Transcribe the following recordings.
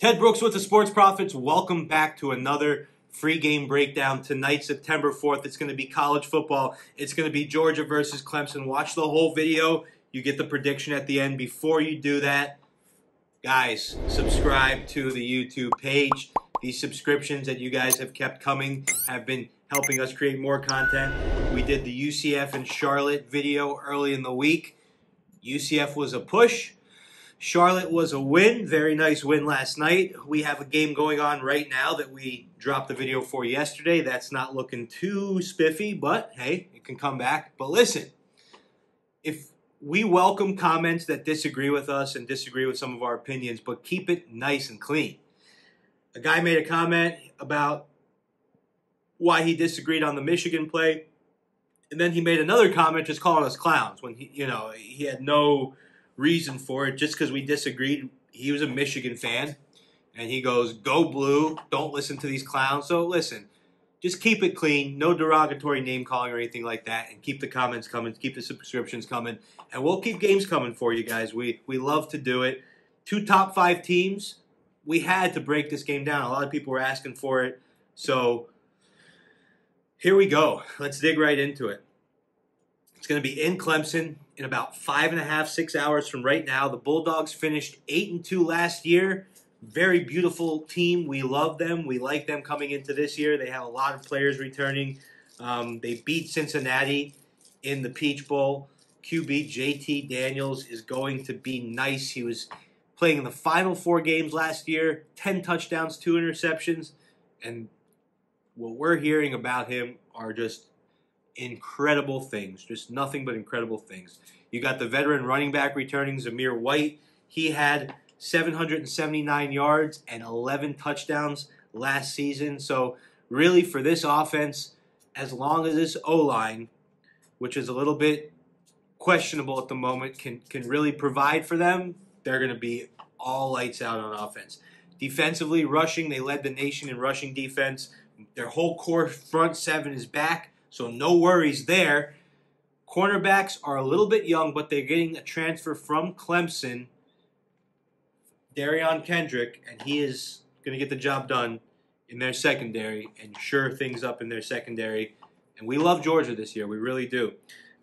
Ted Brooks with the Sports Profits. Welcome back to another free game breakdown. Tonight, September 4th, it's going to be college football. It's going to be Georgia versus Clemson. Watch the whole video. You get the prediction at the end. Before you do that, guys, subscribe to the YouTube page. These subscriptions that you guys have kept coming have been helping us create more content. We did the UCF and Charlotte video early in the week. UCF was a push. Charlotte was a win. Very nice win last night. We have a game going on right now that we dropped the video for yesterday. That's not looking too spiffy, but hey, it can come back. But listen, if we welcome comments that disagree with us and disagree with some of our opinions, but keep it nice and clean. A guy made a comment about why he disagreed on the Michigan play, and then he made another comment just calling us clowns when he had no reason for it, just because we disagreed. He was a Michigan fan, and he goes, "Go Blue, don't listen to these clowns." So listen, just keep it clean, no derogatory name calling or anything like that, and keep the comments coming, keep the subscriptions coming, and we'll keep games coming for you guys. We love to do it. 2 top 5 teams. We had to break this game down. A lot of people were asking for it, so here we go. Let's dig right into it. It's going to be in Clemson in about 5.5, 6 hours from right now. The Bulldogs finished 8-2 last year. Very beautiful team. We love them. We like them coming into this year. They have a lot of players returning. They beat Cincinnati in the Peach Bowl. QB JT Daniels is going to be nice. He was playing in the final 4 games last year. 10 touchdowns, 2 interceptions. And what we're hearing about him are just incredible things. Just nothing but incredible things. You got the veteran running back returning, ZAMIR White. He had 779 yards and 11 touchdowns last season. So really for this offense, as long as this O-line, which is a little bit questionable at the moment, can really provide for them, they're going to be all lights out on offense. Defensively, rushing, they led the nation in rushing defense. Their whole core front 7 is back, so no worries there. Cornerbacks are a little bit young, but they're getting a transfer from Clemson, Darion Kendrick, and he is going to get the job done in their secondary and shore things up in their secondary. And we love Georgia this year. We really do.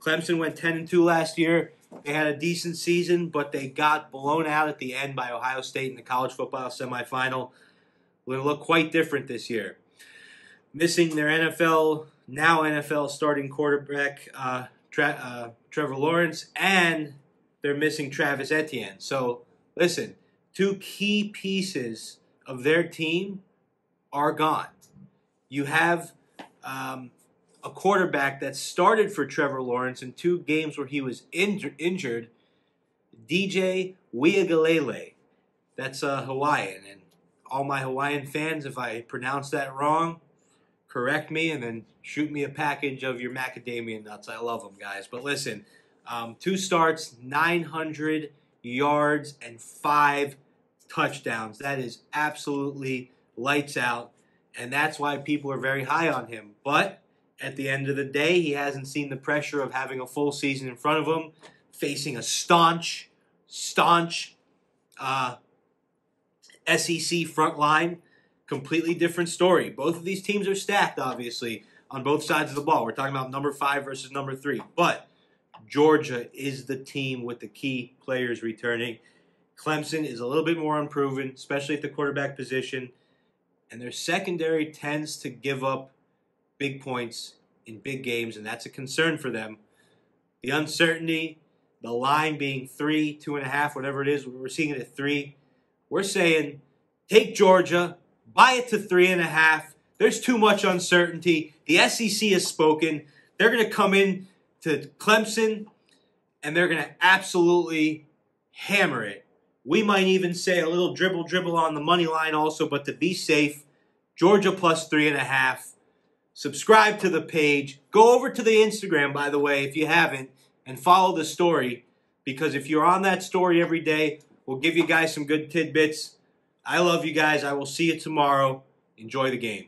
Clemson went 10-2 last year. They had a decent season, but they got blown out at the end by Ohio State in the college football semifinal. Will look quite different this year. Missing their now NFL starting quarterback, Trevor Lawrence, and they're missing Travis Etienne. So, listen, 2 key pieces of their team are gone. You have a quarterback that started for Trevor Lawrence in 2 games where he was injured, DJ UIAGALELEI. That's Hawaiian. And all my Hawaiian fans, if I pronounce that wrong, correct me and then shoot me a package of your macadamia nuts. I love them, guys. But listen, 2 starts, 900 yards, and 5 touchdowns. That is absolutely lights out, and that's why people are very high on him. But at the end of the day, he hasn't seen the pressure of having a full season in front of him, facing a staunch SEC front line. Completely different story. Both of these teams are stacked, obviously, on both sides of the ball. We're talking about number 5 versus number 3. But Georgia is the team with the key players returning. Clemson is a little bit more unproven, especially at the quarterback position. And their secondary tends to give up big points in big games, and that's a concern for them. The uncertainty, the line being 3, 2.5, whatever it is, we're seeing it at 3. We're saying take Georgia, buy it to 3.5. There's too much uncertainty. The SEC has spoken. They're going to come in to Clemson, and they're going to absolutely hammer it. We might even say a little dribble on the money line also, but to be safe, Georgia plus 3.5. Subscribe to the page. Go over to the Instagram, by the way, if you haven't, and follow the story, because if you're on that story every day, we'll give you guys some good tidbits. I love you guys. I will see you tomorrow. Enjoy the game.